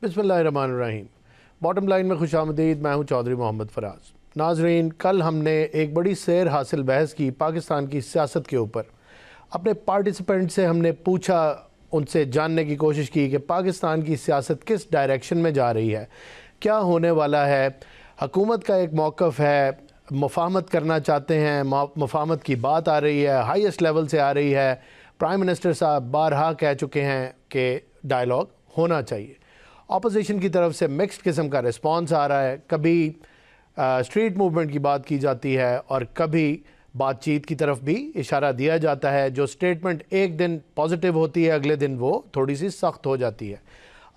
बिस्मिल्लाहिर्रहमानिर्रहीम। Bottom line में खुशामदीद। मैं हूँ चौधरी मोहम्मद फराज। नाजरीन, कल हमने एक बड़ी सैर हासिल बहस की पाकिस्तान की सियासत के ऊपर। अपने पार्टिसिपेंट से हमने पूछा, उनसे जानने की कोशिश की कि पाकिस्तान की सियासत किस डायरेक्शन में जा रही है, क्या होने वाला है। हुकूमत का एक मौक़िफ़ है, मुफाहमत करना चाहते हैं, मुफाहमत की बात आ रही है, हाईएस्ट लेवल से आ रही है। प्राइम मिनिस्टर साहब बारहा कह चुके हैं कि डायलॉग होना चाहिए। अपोजिशन की तरफ से मिक्स्ड किस्म का रिस्पांस आ रहा है। कभी स्ट्रीट मूवमेंट की बात की जाती है और कभी बातचीत की तरफ भी इशारा दिया जाता है। जो स्टेटमेंट एक दिन पॉजिटिव होती है, अगले दिन वो थोड़ी सी सख्त हो जाती है।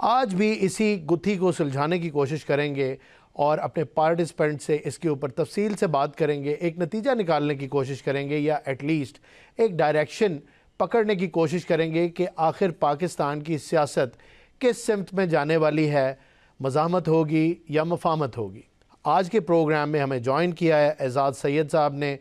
आज भी इसी गुत्थी को सुलझाने की कोशिश करेंगे और अपने पार्टिसिपेंट से इसके ऊपर तफसील से बात करेंगे, एक नतीजा निकालने की कोशिश करेंगे या एटलीस्ट एक डायरेक्शन पकड़ने की कोशिश करेंगे कि आखिर पाकिस्तान की सियासत किस सिमत में जाने वाली है, मज़ाहमत होगी या मुफाहमत होगी। आज के प्रोग्राम में हमें ज्वाइन किया है एजाज़ सैयद साहब ने,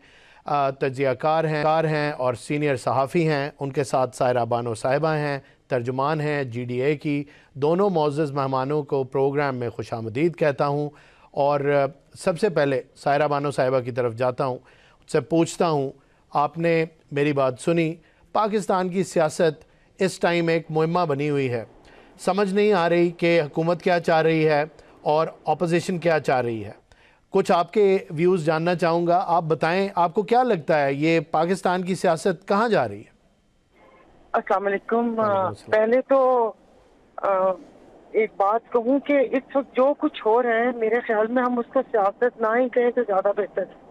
तज्ज़ियाकार हैं और सीनियर सहाफ़ी हैं। उनके साथ सायरा बानो साहिबा हैं, तर्जुमान हैं GDA की। दोनों मोअज़्ज़ज़ मेहमानों को प्रोग्राम में खुशामदीद कहता हूँ। और सबसे पहले सायरा बानो साहिबा की तरफ जाता हूँ, उससे पूछता हूँ, आपने मेरी बात सुनी। पाकिस्तान की सियासत इस टाइम एक मुहिम्मा बनी हुई है, समझ नहीं आ रही कि हुकूमत क्या चाह रही है और अपोजिशन क्या चाह रही है। कुछ आपके व्यूज़ जानना चाहूँगा, आप बताएं आपको क्या लगता है ये पाकिस्तान की सियासत कहाँ जा रही है। अस्सलाम वालेकुम। पहले तो एक बात कहूँ कि इस वक्त जो कुछ हो रहा है, मेरे ख्याल में हम उसको सियासत ना ही कहें तो ज़्यादा बेहतर है।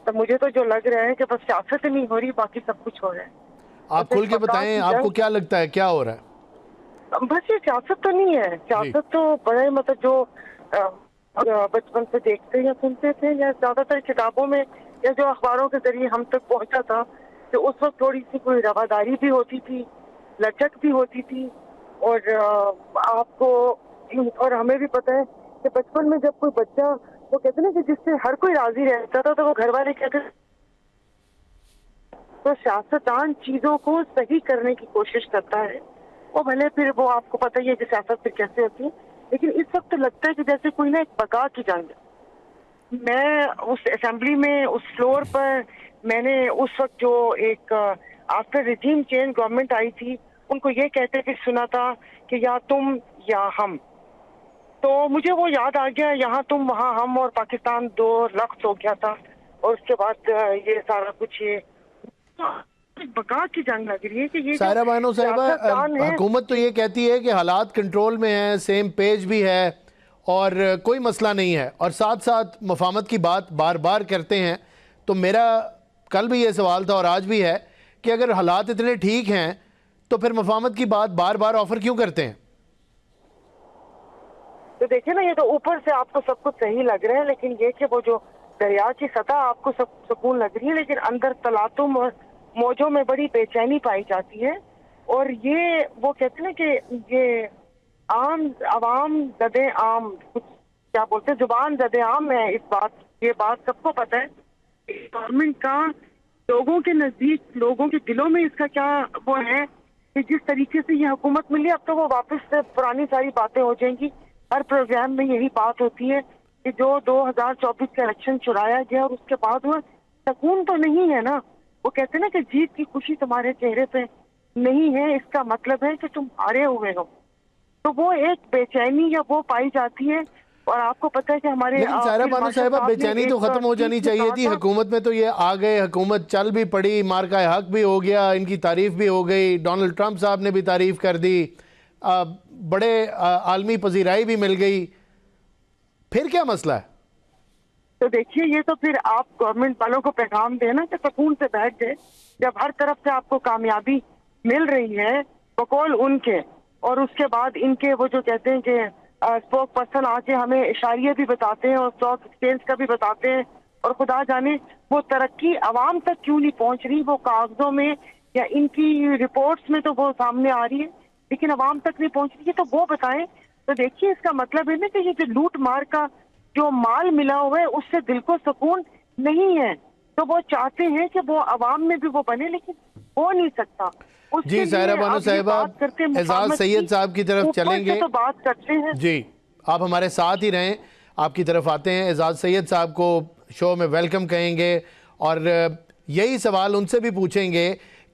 तो मुझे तो जो लग रहा है कि बस सियासत नहीं हो रही, बाकी सब कुछ हो रहा है। आप खुल के बताएं आपको क्या लगता है क्या हो रहा है। बस ये सियासत तो नहीं है, सियासत तो बड़े मतलब जो बचपन से देखते या सुनते थे या ज्यादातर किताबों में या जो अखबारों के जरिए हम तक पहुंचा था, तो उस वक्त थोड़ी सी कोई रवादारी भी होती थी, लचक भी होती थी। और आपको और हमें भी पता है कि बचपन में जब कोई बच्चा, वो कहते ना कि जिससे हर कोई राजी रहता था, तो वो घर वाले कहते, तो सियासतदान चीजों को सही करने की कोशिश करता है। और भले फिर वो आपको पता ही है कि सियासत फिर कैसे होती है, लेकिन इस वक्त तो लगता है कि जैसे कोई ना एक बका की जंग है। मैं उस असेंबली में, उस फ्लोर पर, मैंने उस वक्त जो एक आफ्टर रिजीम चेंज गवर्नमेंट आई थी, उनको ये कहते हुए सुना था कि या तुम या हम। तो मुझे वो याद आ गया, यहाँ तुम वहाँ हम, और पाकिस्तान दो लफ्ज हो गया था। और उसके बाद ये सारा कुछ ये बका की जंग लग रही है कि ये सायरा बानो साहिबा, हुकूमत तो ये कहती है कि हालात कंट्रोल में है, सेम पेज भी है और कोई मसला नहीं है, और साथ साथ मुफाहमत की बात बार बार करते हैं। तो मेरा कल भी ये सवाल था और आज भी है कि अगर हालात इतने ठीक हैं तो फिर मुफाहमत की बात बार बार ऑफर क्यों करते हैं। तो देखिए ना, ये तो ऊपर से आपको सब कुछ सही लग रहा है, लेकिन ये कि वो जो दरिया की सतह आपको सब सुकून लग रही है, लेकिन अंदर तलातुम और मौजों में बड़ी बेचैनी पाई जाती है। और ये वो कहते हैं कि ये आम अवाम जदे आम, कुछ क्या बोलते हैं, जुबान जदे आम है इस बात, ये बात सबको पता है। गवर्नमेंट का लोगों के नजदीक, लोगों के दिलों में इसका क्या वो है कि जिस तरीके से ये हुकूमत मिली, अब तो वो वापस से पुरानी सारी बातें हो जाएंगी। हर प्रोग्राम में यही बात होती है कि जो 2024 का इलेक्शन चुराया गया और उसके बाद वो सुकून तो नहीं है ना। वो कहते हैं ना कि जीत की खुशी तुम्हारे चेहरे पे नहीं है, इसका मतलब है कि तुम हारे हुए हो। तो वो एक बेचैनी या वो पाई जाती है। और आपको पता है कि हमारे, लेकिन सायरा बानो साहिबा, बेचैनी तो खत्म हो जानी चाहिए थी। हुकूमत में तो ये आ गए, हुकूमत चल भी पड़ी, मार्का हक भी हो गया, इनकी तारीफ भी हो गई, डोनाल्ड ट्रंप साहब ने भी तारीफ कर दी, बड़े आलमी पजीराई भी मिल गई, फिर क्या मसला है। तो देखिए, ये तो फिर आप गवर्नमेंट वालों को पैगाम देना कि सुकून से बैठ गए। जब हर तरफ से आपको कामयाबी मिल रही है बकौल उनके, और उसके बाद इनके वो जो कहते हैं कि स्पोक पर्सन आके हमें इशारिये भी बताते हैं और स्टॉक एक्सचेंज का भी बताते हैं, और खुदा जाने वो तरक्की आवाम तक क्यों नहीं पहुंच रही। वो कागजों में या इनकी रिपोर्ट्स में तो वो सामने आ रही है, लेकिन आवाम तक नहीं पहुंच रही है, तो वो बताएं। तो देखिए, इसका मतलब है ना कि ये जो लूट मार का जो माल मिला हुआ है, उससे दिल को सुकून नहीं है। तो वो चाहते हैं कि वो आवाम में भी वो बने, लेकिन हो नहीं सकता। उसके जी लिए सायरा बानो अब ये साहिबा, बात करते हैं एजाज मुफाहमत सैयद की, साहब की तरफ ऊपर से चलेंगे। तो बात करते हैं। जी, आप हमारे साथ ही रहें, आपकी तरफ आते हैं। एजाज सैयद साहब को शो में वेलकम कहेंगे और यही सवाल उनसे भी पूछेंगे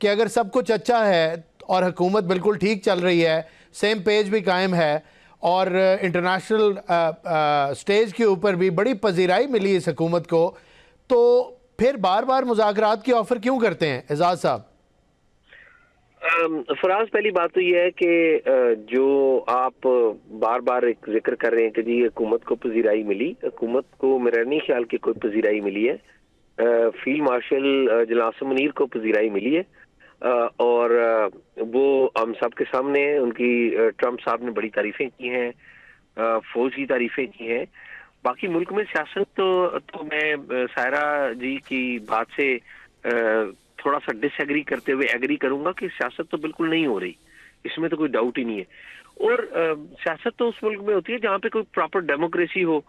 कि अगर सब कुछ अच्छा है और हुकूमत बिल्कुल ठीक चल रही है, सेम पेज भी कायम है और इंटरनेशनल स्टेज के ऊपर भी बड़ी पजीराई मिली इस हुकूमत को, तो फिर बार बार मुज़ाकरात की ऑफ़र क्यों करते हैं एजाज साहब? फराज, पहली बात तो यह है कि जो आप बार बार एक जिक्र कर रहे हैं कि जी हुकूमत को पजीराई मिली, हुकूमत को मेरा नहीं ख्याल कि कोई पजीराई मिली है। फील्ड मार्शल जलाल मुनीर को पजीराई मिली है और वो हम सब के सामने है। उनकी ट्रंप साहब ने बड़ी तारीफें की हैं, फौज की तारीफें की हैं। बाकी मुल्क में सियासत तो मैं सायरा जी की बात से थोड़ा सा डिसएग्री करते हुए एग्री करूंगा कि सियासत तो बिल्कुल नहीं हो रही, इसमें तो कोई डाउट ही नहीं है। और सियासत तो उस मुल्क में होती है जहाँ पे कोई प्रॉपर डेमोक्रेसी हो।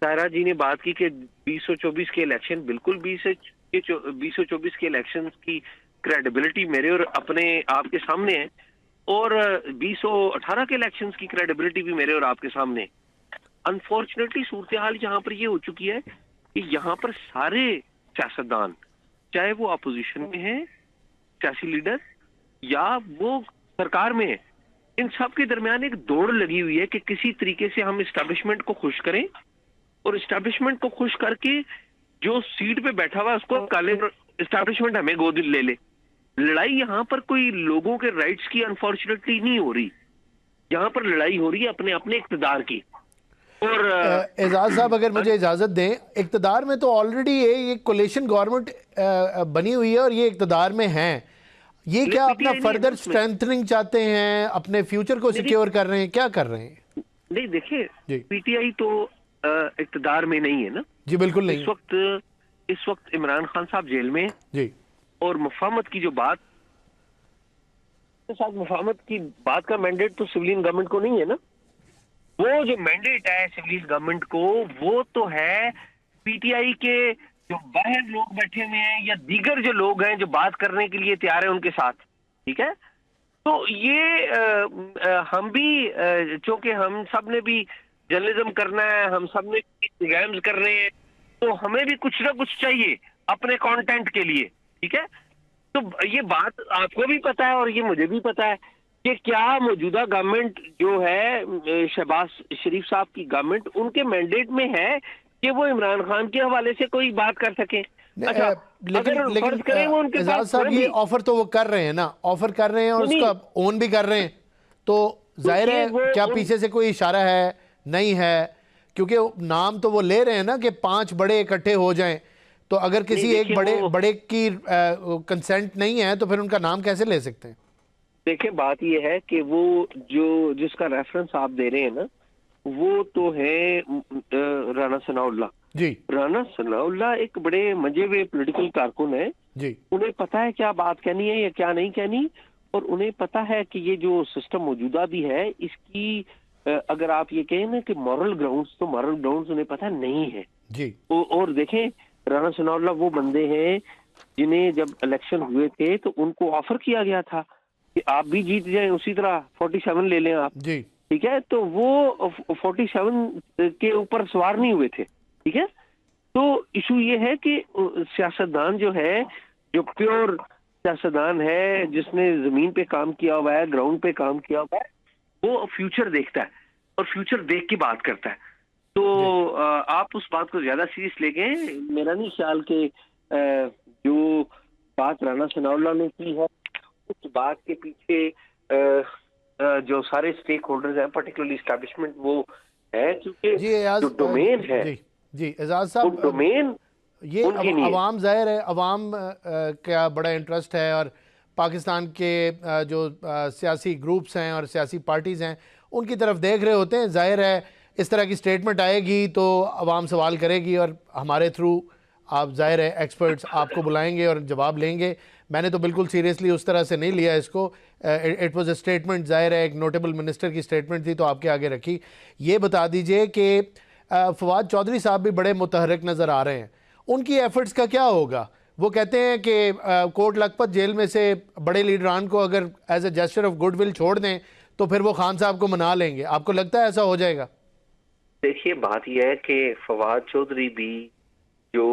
सायरा जी ने बात की कि 2024 के इलेक्शन, बिल्कुल 2024 के इलेक्शन की क्रेडिबिलिटी मेरे और अपने आपके सामने है और 2018 के इलेक्शन की क्रेडिबिलिटी भी मेरे और आपके सामने है। अनफॉर्चुनेटली सूरत हाल यहाँ पर ये हो चुकी है कि यहाँ पर सारे सियासतदान, चाहे वो अपोजिशन में है, सियासी लीडर, या वो सरकार में है, इन सब के दरमियान एक दौड़ लगी हुई है कि किसी तरीके से हम इस्टेब्लिशमेंट को खुश करें और इस्टेब्लिशमेंट को खुश करके जो सीट पे बैठा हुआ है उसको काले इस्टेब्लिशमेंट हमें गोद ले ले। लड़ाई यहाँ पर कोई लोगों के राइट्स की अनफॉर्चुनेटली नहीं हो रही, यहाँ पर लड़ाई हो रही है अपने अपने इक़्तिदार की। और एजाज साहब अगर मुझे इजाज़त दें, इक़्तिदार में तो ऑलरेडी ये कोलिशन गवर्नमेंट बनी हुई है और ये इक़्तिदार में हैं, ये क्या अपना फर्दर स्ट्रेंथनिंग चाहते हैं, अपने फ्यूचर को सिक्योर कर रहे हैं, क्या कर रहे हैं? नहीं देखिए, पीटीआई तो इक़्तिदार में नहीं है ना जी, बिल्कुल नहीं। इस वक्त इमरान खान साहब जेल में जी, और मुफाहमत की जो बात के साथ, मुफाहमत की बात का मैंडेट तो सिविलियन गवर्नमेंट को नहीं है ना। वो जो मैंडेट है सिविलियन गवर्नमेंट को, वो तो है पीटीआई के जो बाहर लोग बैठे हुए हैं या दीगर जो लोग हैं जो बात करने के लिए तैयार है उनके साथ। ठीक है, तो ये हम भी चूंकि हम सब ने भी जर्नलिज्म करना है, हम सब ने एग्जाम्स कर रहे हैं, तो हमें भी कुछ ना कुछ चाहिए अपने कंटेंट के लिए। ठीक है, तो ये बात आपको भी पता है और ये मुझे भी पता है कि क्या मौजूदा गवर्नमेंट जो है शहबाज शरीफ साहब की गवर्नमेंट, उनके मैंडेट में है कि वो इमरान खान के हवाले से कोई बात कर सके। अच्छा, लेकिन करें वो उनके एजाज साहब ये ऑफर तो वो कर रहे हैं ना, ऑफर कर रहे हैं और उसका ओन भी कर रहे हैं, तो जाहिर है क्या पीछे से कोई इशारा है? नहीं है, क्योंकि नाम तो वो ले रहे हैं ना कि 5 बड़े इकट्ठे हो जाएं, तो अगर किसी एक बड़े की कंसेंट नहीं है तो फिर उनका नाम कैसे ले सकते हैं? देखिए, बात ये है कि वो जिसका रेफरेंस आप दे रहे हैं ना, वो तो है राना सनाउल्लाह जी। राना सनाउल्लाह एक बड़े मजे हुए पॉलिटिकल कारकुन है जी। उन्हें पता है क्या बात कहनी है या क्या नहीं कहनी, और उन्हें पता है कि ये जो सिस्टम मौजूदा भी है इसकी अगर आप ये कहें ना कि मॉरल ग्राउंड्स, तो मॉरल ग्राउंड्स उन्हें पता नहीं है जी। और देखें, राना सनाउल्लाह वो बंदे हैं जिन्हें जब इलेक्शन हुए थे तो उनको ऑफर किया गया था कि आप भी जीत जाएं, उसी तरह 47 ले लें आप जी। ठीक है, तो वो 47 के ऊपर सवार नहीं हुए थे। ठीक है, तो इशू ये है कि सियासतदान जो है, जो प्योर सियासतदान है, जिसने जमीन पे काम किया हुआ है, ग्राउंड पे काम किया हुआ है, वो फ्यूचर देखता है और फ्यूचर देख के बात करता है। तो आप उस बात को ज्यादा सीरियस ले गए। मेरा नहीं ख्याल कि जो बात राना सनाउल्लाह ने की है उस बात के पीछे जो सारे स्टेक होल्डर्स हैं, पर्टिकुलरली एस्टैब्लिशमेंट, वो है क्योंकि जो डोमेन है जी एजाज साहब, डोमेन ये अवाम, जाहिर है अवाम का बड़ा इंटरेस्ट है और पाकिस्तान के जो सियासी ग्रुप्स हैं और सियासी पार्टीज़ हैं उनकी तरफ देख रहे होते हैं। जाहिर है इस तरह की स्टेटमेंट आएगी तो अवाम सवाल करेगी और हमारे थ्रू आप, जाहिर है एक्सपर्ट्स आपको बुलाएंगे और जवाब लेंगे। मैंने तो बिल्कुल सीरियसली उस तरह से नहीं लिया इसको। इट वाज अ स्टेटमेंट, जाहिर है एक नोटेबल मिनिस्टर की स्टेटमेंट थी तो आपके आगे रखी। ये बता दीजिए कि फवाद चौधरी साहब भी बड़े मुतहर्रिक नज़र आ रहे हैं, उनकी एफर्ट्स का क्या होगा? वो कहते हैं कि कोट लखपत जेल में से बड़े लीडरान को अगर as a gesture of goodwill छोड़ दें तो फिर वो खान साहब को मना लेंगे। आपको लगता है ऐसा हो जाएगा? देखिए, बात यह है कि फवाद चौधरी भी जो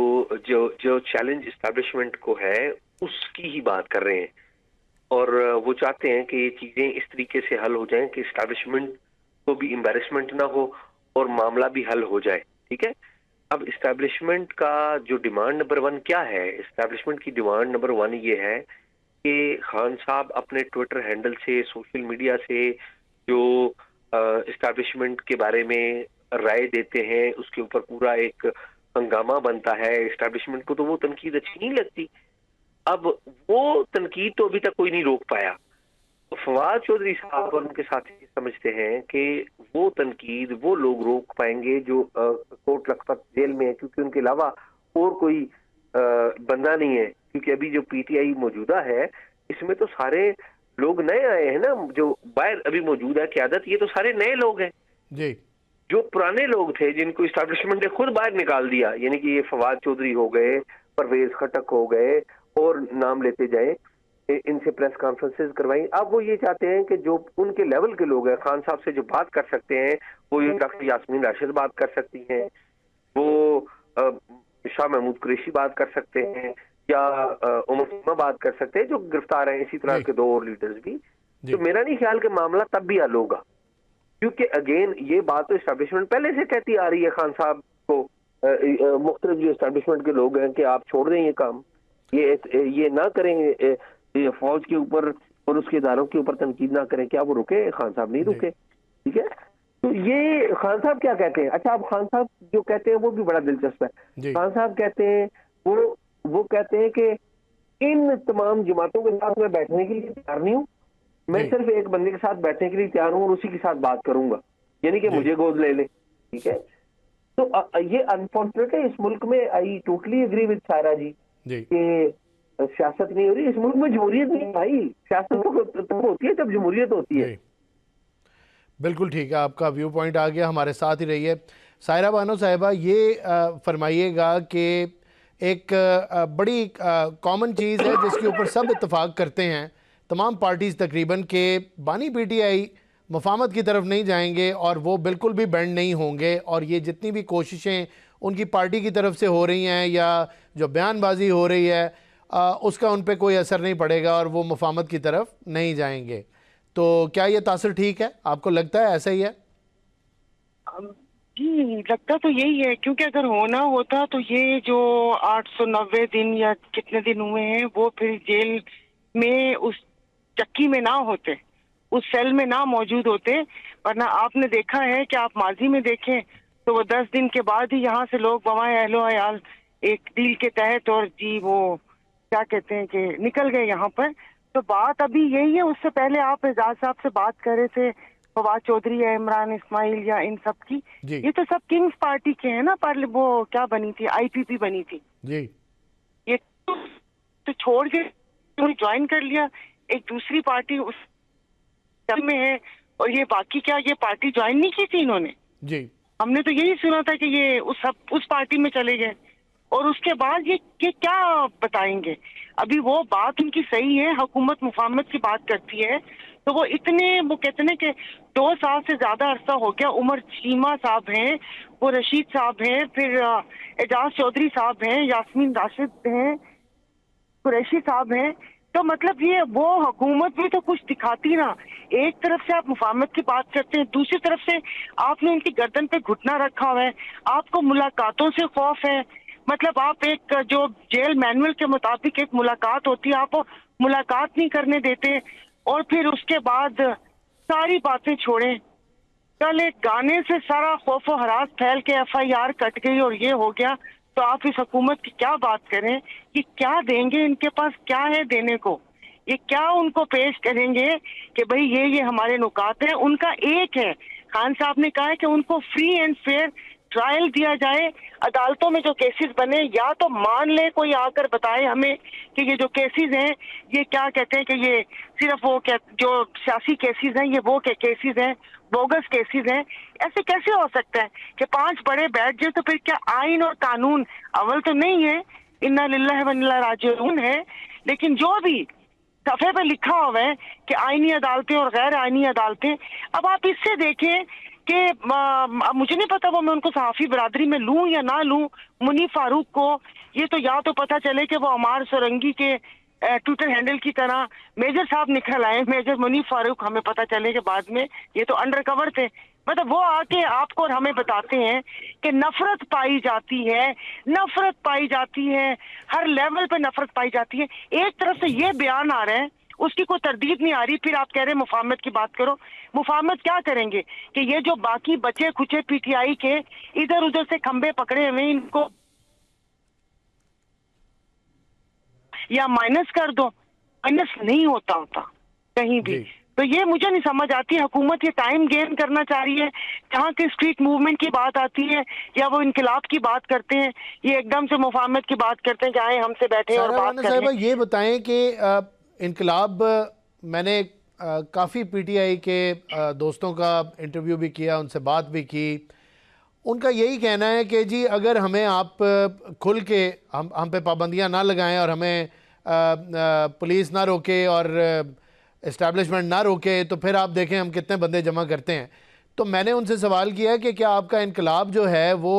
जो जो चैलेंज इस्टेब्लिशमेंट को है उसकी ही बात कर रहे हैं, और वो चाहते हैं कि ये चीजें इस तरीके से हल हो जाएं कि इस्टेब्लिशमेंट को भी एम्बेरसमेंट ना हो और मामला भी हल हो जाए। ठीक है, अब इस्टेब्लिशमेंट का जो डिमांड नंबर 1 क्या है? इस्टेब्लिशमेंट की डिमांड नंबर 1 ये है कि खान साहब अपने ट्विटर हैंडल से, सोशल मीडिया से जो इस्टेब्लिशमेंट के बारे में राय देते हैं उसके ऊपर पूरा एक हंगामा बनता है। इस्टेब्लिशमेंट को तो वो तनकीद अच्छी नहीं लगती। अब वो तनकीद तो अभी तक कोई नहीं रोक पाया। फवाद चौधरी साहब और उनके साथी समझते हैं कि वो तनकीद वो लोग रोक पाएंगे जो कोट लखपत जेल में है, क्योंकि उनके अलावा और कोई बंदा नहीं है। क्योंकि अभी जो पीटीआई मौजूदा है इसमें तो सारे लोग नए आए हैं ना, जो बाहर अभी मौजूद है क्यादत, ये तो सारे नए लोग हैं जी। जो पुराने लोग थे जिनको इस्टेब्लिशमेंट ने खुद बाहर निकाल दिया, यानी कि ये फवाद चौधरी हो गए, परवेज खटक हो गए, और नाम लेते जाए, इनसे प्रेस कॉन्फ्रेंसेस करवाई। अब वो ये चाहते हैं कि जो उनके लेवल के लोग हैं, खान साहब से जो बात कर सकते हैं, वो ये डॉक्टर यास्मीन राशिद बात कर सकती हैं, वो शाह महमूद कुरैशी बात कर सकते हैं, या उमर सलीमा बात कर सकते हैं जो गिरफ्तार हैं, इसी तरह के 2 और लीडर्स भी। तो मेरा नहीं ख्याल कि मामला तब भी हल होगा, क्योंकि अगेन ये बात तो इस्टेब्लिशमेंट पहले से कहती आ रही है खान साहब को, मुख्तलिफ जो इस्टेब्लिशमेंट के लोग हैं कि आप छोड़ दें ये काम, ये ना करें, फौज के ऊपर और उसके इदारों के ऊपर तनकीद ना करें। क्या वो रुके? खान साहब नहीं रुके। ठीक है, तो ये खान साहब क्या कहते हैं? अच्छा, अब खान साहब जो कहते हैं वो भी बड़ा दिलचस्प है। खान साहब कहते हैं वो कहते हैं कि इन तमाम जमातों के साथ मैं बैठने के लिए तैयार नहीं हूँ, मैं सिर्फ एक बंदे के साथ बैठने के लिए तैयार हूँ और उसी के साथ बात करूंगा, यानी कि मुझे गोद ले ले। ठीक है, तो ये अनफॉर्चुनेट है इस मुल्क में। I totally agree with Saira ji कि सियासत नहीं हो रही इस मुल्क में, जमहूरियत नहीं भाई। सियासत तो होती है जब जमहूरियत होती है। बिल्कुल ठीक है, आपका व्यू पॉइंट आ गया, हमारे साथ ही रहिए। सायरा बानो साहिबा, ये फरमाइएगा कि एक बड़ी कॉमन चीज़ है जिसके ऊपर सब इत्तेफाक करते हैं, तमाम पार्टीज़ तकरीबन, के बानी पीटीआई मफाहमत की तरफ नहीं जाएंगे और वो बिल्कुल भी बैंड नहीं होंगे, और ये जितनी भी कोशिशें उनकी पार्टी की तरफ से हो रही हैं या जो बयानबाजी हो रही है उसका उन पर कोई असर नहीं पड़ेगा और वो मफाहमत की तरफ नहीं जाएंगे। तो क्या ये तासर ठीक है? आपको लगता है ऐसा ही है? जी, लगता तो यही है, क्योंकि अगर होना होता तो ये जो 890 दिन या कितने दिन हुए हैं वो फिर जेल में उस चक्की में ना होते, उस सेल में ना मौजूद होते। वरना आपने देखा है कि आप माजी में देखें तो वो 10 दिन के बाद ही यहाँ से लोग बवाए अहलो अयाल एक डील के तहत और जी वो क्या कहते हैं कि निकल गए यहाँ पर। तो बात अभी यही है। उससे पहले आप एजाज साहब से बात कर रहे थे फवाद चौधरी या इमरान इस्माइल या इन सब की, ये तो सब किंग्स पार्टी के हैं ना, पर वो क्या बनी थी, आईपीपी बनी थी जी। ये तो छोड़ के ज्वाइन कर लिया एक दूसरी पार्टी उस में है, और ये बाकी क्या ये पार्टी ज्वाइन नहीं की थी इन्होंने जी। हमने तो यही सुना था कि ये उस पार्टी में चले गए, और उसके बाद ये क्या बताएंगे। अभी वो बात उनकी सही है, हुकूमत मुफाहमत की बात करती है, तो वो कहते हैं कि 2 साल से ज्यादा अरसा हो गया। उमर चीमा साहब हैं, वो रशीद साहब हैं, फिर एजाज चौधरी साहब हैं, यास्मीन राशिद हैं, कुरैशी साहब हैं। तो मतलब ये वो हुकूमत भी तो कुछ दिखाती ना। एक तरफ से आप मुफाहमत की बात करते हैं, दूसरी तरफ से आपने उनकी गर्दन पे घुटना रखा हुआ है, आपको मुलाकातों से खौफ है। मतलब आप एक जो जेल मैनुअल के मुताबिक एक मुलाकात होती है, आप मुलाकात नहीं करने देते, और फिर उसके बाद सारी बातें छोड़ें। कल एक गाने से सारा खौफ व हरास फैल के FIR कट गई और ये हो गया, तो आप इस हुकूमत की क्या बात करें कि क्या देंगे, इनके पास क्या है देने को, ये क्या उनको पेश करेंगे कि भाई ये हमारे नुकात हैं। उनका एक है, खान साहब ने कहा है कि उनको फ्री एंड फेयर ट्रायल दिया जाए। अदालतों में जो केसेस बने या तो मान ले, कोई आकर बताए हमें कि ये जो केसेस हैं ये क्या कहते हैं कि ये सिर्फ वो जो सियासी केसेस हैं, ये वो केसेस हैं, बोगस केसेस हैं। ऐसे कैसे हो सकता है कि 5 बड़े बैठ जाए? तो फिर क्या आइन और कानून अव्वल तो नहीं है इन्ना लिल्लाहि व इन्ना राजिऊन है, लेकिन जो भी सफ़े पे लिखा हुआ है कि आईनी अदालतें और गैर आईनी अदालतें, अब आप इससे देखें कि मुझे नहीं पता वो मैं उनको सहाफ़ी बरादरी में लूं या ना लूं, मुनीफ फारूक को, ये तो या तो पता चले कि वो अमार सोरंगी के ट्विटर हैंडल की तरह मेजर साहब निकल आए, मेजर मुनीफ फारूक, हमें पता चले कि बाद में ये तो अंडर कवर थे। मतलब वो आके आपको और हमें बताते हैं कि नफरत पाई जाती है, नफरत पाई जाती है, हर लेवल पे नफरत पाई जाती है। एक तरफ से ये बयान आ रहा है, उसकी कोई तरदीद नहीं आ रही, फिर आप कह रहे हैं मुफाहमत की बात करो। मुफाहमत क्या करेंगे कि ये जो बाकी बचे खुचे पीटीआई के इधर उधर से खंबे पकड़े हुए, इनको या माइनस कर दो, माइनस नहीं होता कहीं भी। तो ये मुझे नहीं समझ आती, हुकूमत ये टाइम गेन करना चाह रही है, जहाँ की स्ट्रीट मूवमेंट की बात आती है या वो इनकलाब की बात करते हैं, ये एकदम से मुफाहमत की बात करते हैं कि आए हमसे बैठे और बात करें। ये बताएं कि इनकलाब, मैंने काफ़ी पीटीआई के दोस्तों का इंटरव्यू भी किया, उनसे बात भी की, उनका यही कहना है कि जी अगर हमें आप खुल के हम पे पाबंदियां ना लगाएं और हमें पुलिस ना रोके और इस्टेब्लिशमेंट ना रोके, तो फिर आप देखें हम कितने बंदे जमा करते हैं। तो मैंने उनसे सवाल किया कि क्या आपका इनकलाब जो है वो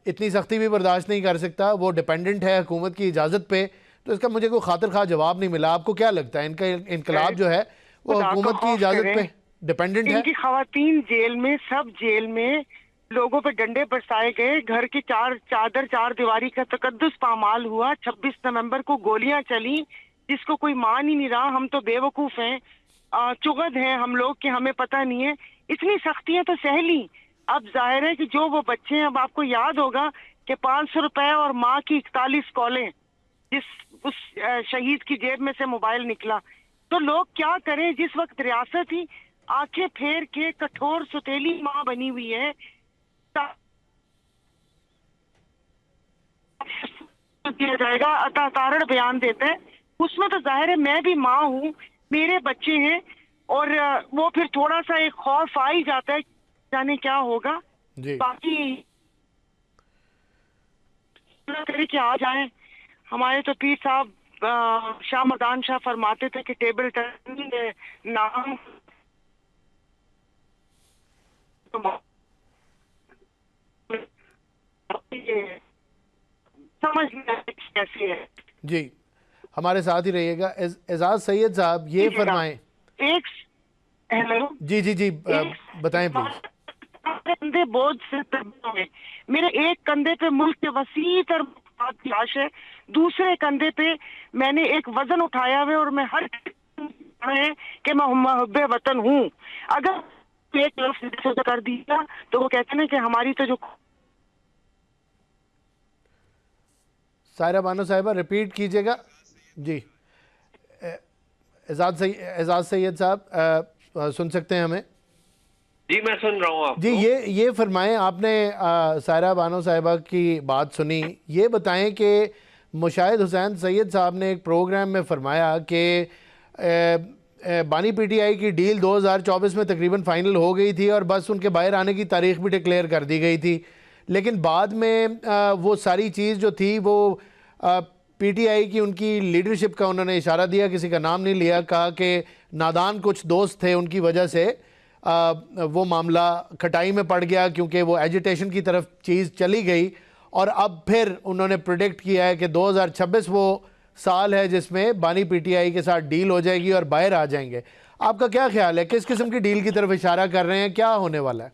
इतनी सख्ती भी बर्दाश्त नहीं कर सकता, वो डिपेंडेंट है हुकूमत की इजाज़त पे? तो इसका मुझे कोई खातिर खा जवाब नहीं मिला। आपको क्या लगता है इनका इनकलाब जो है वो हुकूमत की इजाज़त पे डिपेंडेंट है? इनकी खवातीन जेल में, सब जेल में लोगों पे डंडे बरसाए गए, घर की चार दीवारी का तकद्दुस पामाल हुआ, 26 नवंबर को गोलियां चली, जिसको कोई मान ही नहीं रहा। हम तो बेवकूफ हैं, चुगद हैं हम लोग कि हमें पता नहीं है। इतनी सख्तियां तो सह ली। अब जाहिर है कि जो वो बच्चे हैं, अब आपको याद होगा कि 500 रुपए और माँ की 41 कॉलें, जिस उस शहीद की जेब में से मोबाइल निकला, तो लोग क्या करें? जिस वक्त रियासत ही आंखें फेर के कठोर सुतेली माँ बनी हुई है, दिया जाएगा, अतातारण बयान देते हैं, उसमें तो जाहिर है मैं भी माँ हूँ, मेरे बच्चे हैं, और वो फिर थोड़ा सा एक खौफ आ ही जाता है, जाने क्या होगा। बाकी करे कि आ जाए। हमारे तो पीर साहब शाह मर्दान शाह फरमाते थे कि टेबल टर्निंग नाम समझ कैसे है। जी, हमारे साथ ही रहिएगा। एजाज सैयद साहब ये फरमाएं। एक हेलो जी जी जी बताएं प्लीज। कंधे बोझ से में, मेरे एक कंधे पे मुल्क के वसी तर की लाश है, दूसरे कंधे पे मैंने एक वजन उठाया हुआ और मैं हर है कि मैं मुहब्बे वतन हूँ। अगर एक लफ्ज़ कर दिया तो वो कहते हैं कि हमारी तो जो। सायरा बानो साहिबा रिपीट कीजिएगा। जी, एजाज सैयद साहब सुन सकते हैं हमें? जी मैं सुन रहा हूँ आपको। जी ये फरमाएं, आपने सायरा बानो साहिबा की बात सुनी, ये बताएं कि मुशाहिद हुसैन सैयद साहब ने एक प्रोग्राम में फरमाया कि बानी पीटीआई की डील 2024 में तकरीबन फाइनल हो गई थी और बस उनके बाहर आने की तारीख भी डिक्लेयर कर दी गई थी, लेकिन बाद में वो सारी चीज़ जो थी वो पीटीआई की उनकी लीडरशिप का उन्होंने इशारा दिया, किसी का नाम नहीं लिया, कहा कि नादान कुछ दोस्त थे उनकी वजह से वो मामला खटाई में पड़ गया, क्योंकि वो एजिटेशन की तरफ चीज़ चली गई। और अब फिर उन्होंने प्रेडिक्ट किया है कि 2026 वो साल है जिसमें बानी पीटीआई के साथ डील हो जाएगी और बाहर आ जाएंगे। आपका क्या ख्याल है, किस किस्म की डील की तरफ इशारा कर रहे हैं, क्या होने वाला है?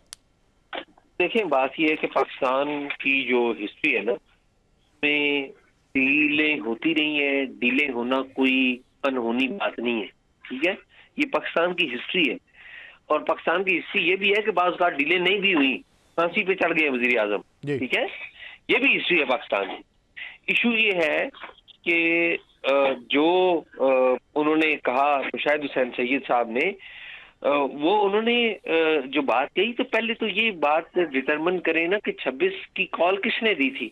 देखें, बात यह है कि पाकिस्तान की जो हिस्ट्री है ना, में डीलें होती रही है। डीलें होना कोई अनहोनी बात नहीं है, ठीक है, ये पाकिस्तान की हिस्ट्री है। और पाकिस्तान की हिस्ट्री ये भी है कि बाज़ का डीलें नहीं भी हुई, फांसी पे चढ़ गए वजीर आजम, ठीक है, ये भी हिस्ट्री है पाकिस्तान की। इशू ये है कि जो उन्होंने कहा मुशाहिद हुसैन सैयद साहब ने, वो उन्होंने जो बात कही, तो पहले तो ये बात डिटरमिन करें ना कि 26 की कॉल किसने दी थी।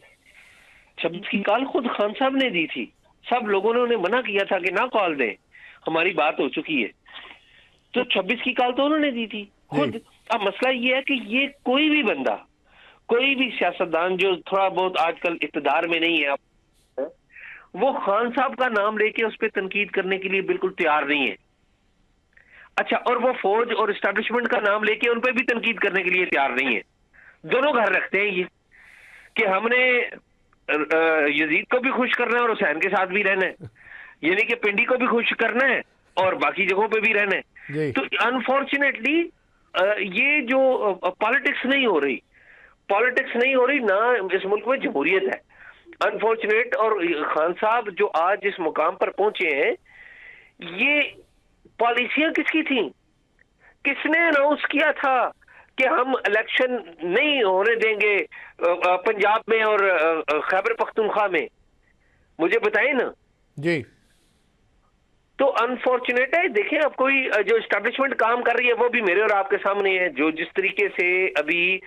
26 की कॉल खुद खान साहब ने दी थी। सब लोगों ने उन्हें मना किया था कि ना कॉल दें, हमारी बात हो चुकी है। तो 26 की कॉल तो उन्होंने दी थी खुद। अब मसला ये है कि ये कोई भी बंदा, कोई भी सियासतदान जो थोड़ा बहुत आजकल इक़्तिदार में नहीं है, वो खान साहब का नाम लेके उस पर तनकीद करने के लिए बिल्कुल तैयार नहीं है। अच्छा, और वो फौज और इस्टेब्लिशमेंट का नाम लेके उन पर भी तनकीद करने के लिए तैयार नहीं है। दोनों घर रखते हैं ये कि हमने यजीद को भी खुश करना है और हुसैन के साथ भी रहना है, यानी कि पिंडी को भी खुश करना है और बाकी जगहों पे भी रहना है। तो अनफॉर्चुनेटली ये जो पॉलिटिक्स नहीं हो रही, ना इस मुल्क में जमहूरियत है, अनफॉर्चुनेट। और खान साहब जो आज इस मुकाम पर पहुंचे हैं, ये पॉलिसियां किसकी थी? किसने अनाउंस किया था कि हम इलेक्शन नहीं होने देंगे पंजाब में और खैबर पख्तूनख्वा में? मुझे बताएं ना जी। तो अनफॉर्चुनेट है। देखें, अब कोई जो एस्टेब्लिशमेंट काम कर रही है वो भी मेरे और आपके सामने है। जो जिस तरीके से अभी